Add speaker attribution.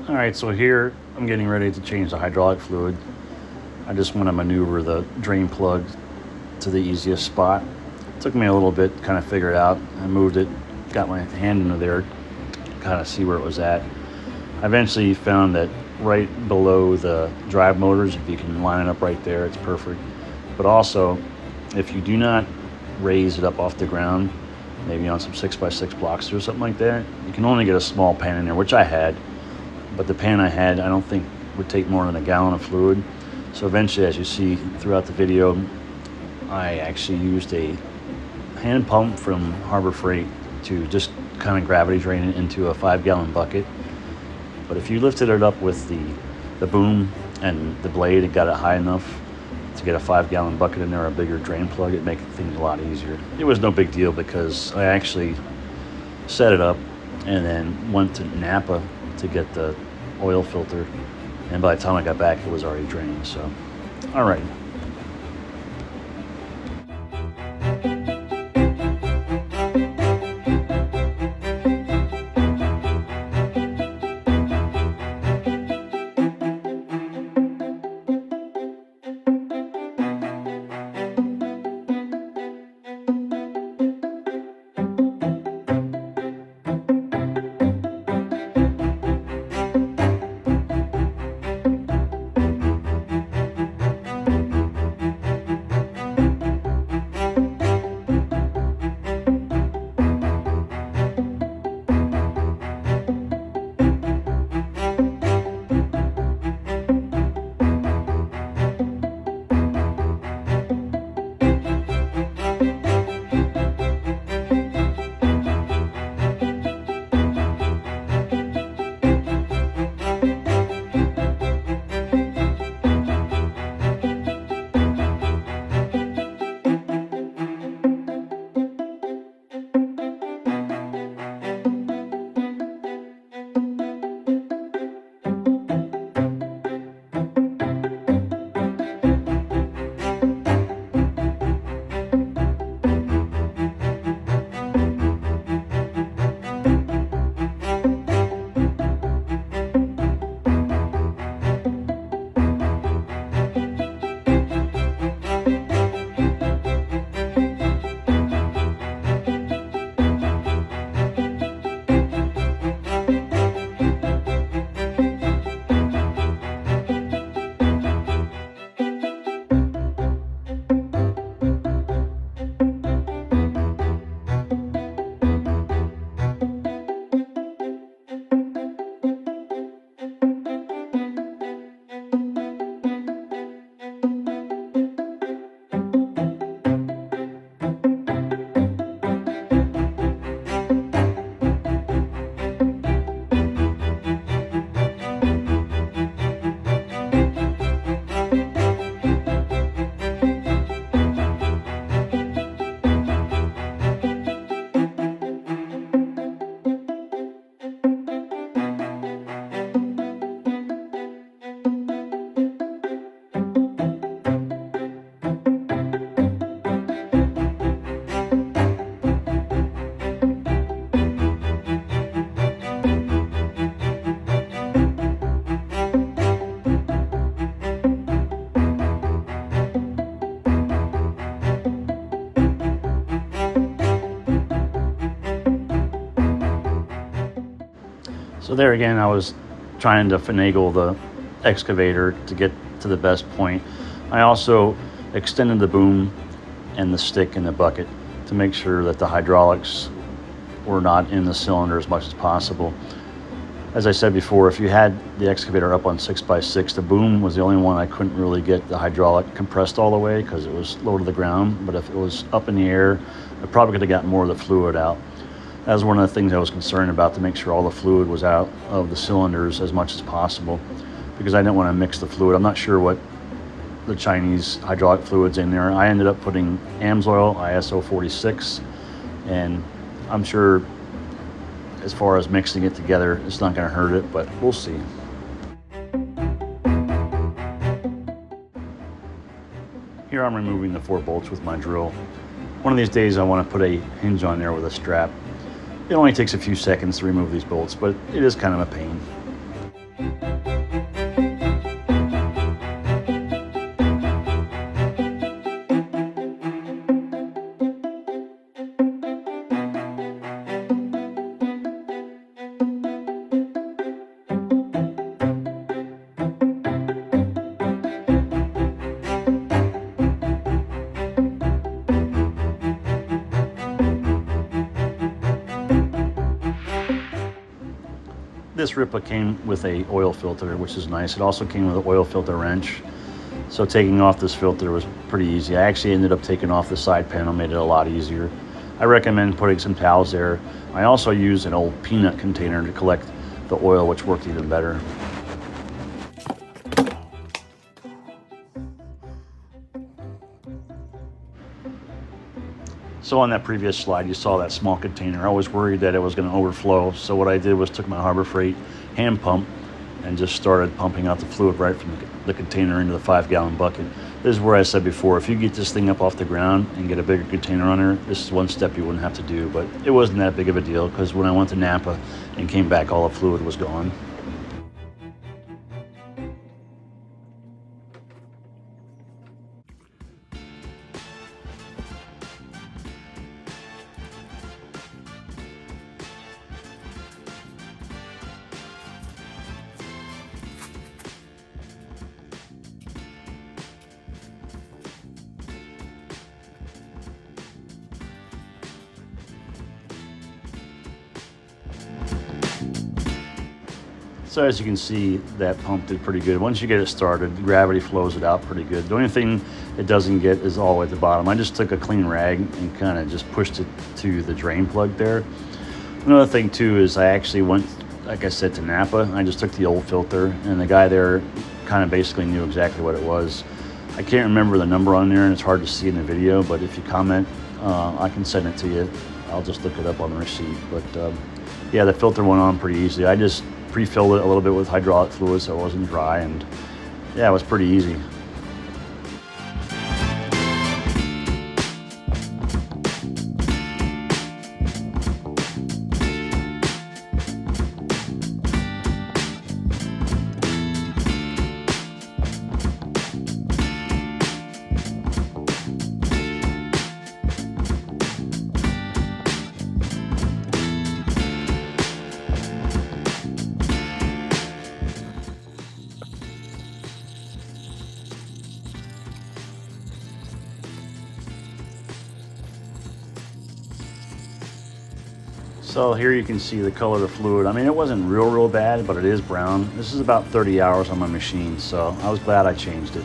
Speaker 1: All right, so here I'm getting ready to change the hydraulic fluid. I just want to maneuver the drain plug to the easiest spot. It took me a little bit to kind of figure it out. I moved it, got my hand into there, kind of see where it was at. I eventually found that right below the drive motors, if you can line it up right there, it's perfect. But also, if you do not raise it up off the ground, maybe on some 6x6 blocks or something like that, you can only get a small pan in there, which I had. But the pan I had, I don't think would take more than a gallon of fluid. So eventually, as you see throughout the video, I actually used a hand pump from Harbor Freight to just kind of gravity drain it into a 5-gallon bucket. But if you lifted it up with the boom and the blade and got it high enough to get a 5-gallon bucket in there, a bigger drain plug, it'd make things a lot easier. It was no big deal because I actually set it up and then went to Napa to get the oil filter, and by the time I got back it was already drained. So all right. So there again, I was trying to finagle the excavator to get to the best point. I also extended the boom and the stick in the bucket to make sure that the hydraulics were not in the cylinder as much as possible. As I said before, if you had the excavator up on 6x6, the boom was the only one I couldn't really get the hydraulic compressed all the way because it was low to the ground. But if it was up in the air, I probably could have gotten more of the fluid out. That was one of the things I was concerned about, to make sure all the fluid was out of the cylinders as much as possible, because I didn't want to mix the fluid. I'm not sure what the Chinese hydraulic fluid's in there. I ended up putting AMSOIL ISO 46, and I'm sure as far as mixing it together, it's not going to hurt it, but we'll see. Here I'm removing the 4 bolts with my drill. One of these days I want to put a hinge on there with a strap. It only takes a few seconds to remove these bolts, but it is kind of a pain. This Rippa came with a oil filter, which is nice. It also came with an oil filter wrench. So taking off this filter was pretty easy. I actually ended up taking off the side panel, made it a lot easier. I recommend putting some towels there. I also used an old peanut container to collect the oil, which worked even better. So on that previous slide, you saw that small container. I was worried that it was going to overflow. So what I did was took my Harbor Freight hand pump and just started pumping out the fluid right from the container into the 5-gallon bucket. This is where I said before, if you get this thing up off the ground and get a bigger container on there, this is one step you wouldn't have to do. But it wasn't that big of a deal because when I went to Napa and came back, all the fluid was gone. So as you can see, that pump did pretty good. Once you get it started, gravity flows it out pretty good. The only thing it doesn't get is all the way at the bottom. I just took a clean rag and kind of just pushed it to the drain plug there. Another thing too is I actually went, like I said, to Napa. I just took the old filter, and the guy there kind of basically knew exactly what it was. I can't remember the number on there, and it's hard to see in the video, but if you comment, I can send it to you. I'll just look it up on the receipt. But yeah, the filter went on pretty easy. I just pre-filled it a little bit with hydraulic fluid so it wasn't dry, and yeah, it was pretty easy. So here you can see the color of the fluid. I mean, it wasn't real bad, but it is brown. This is about 30 hours on my machine, so I was glad I changed it.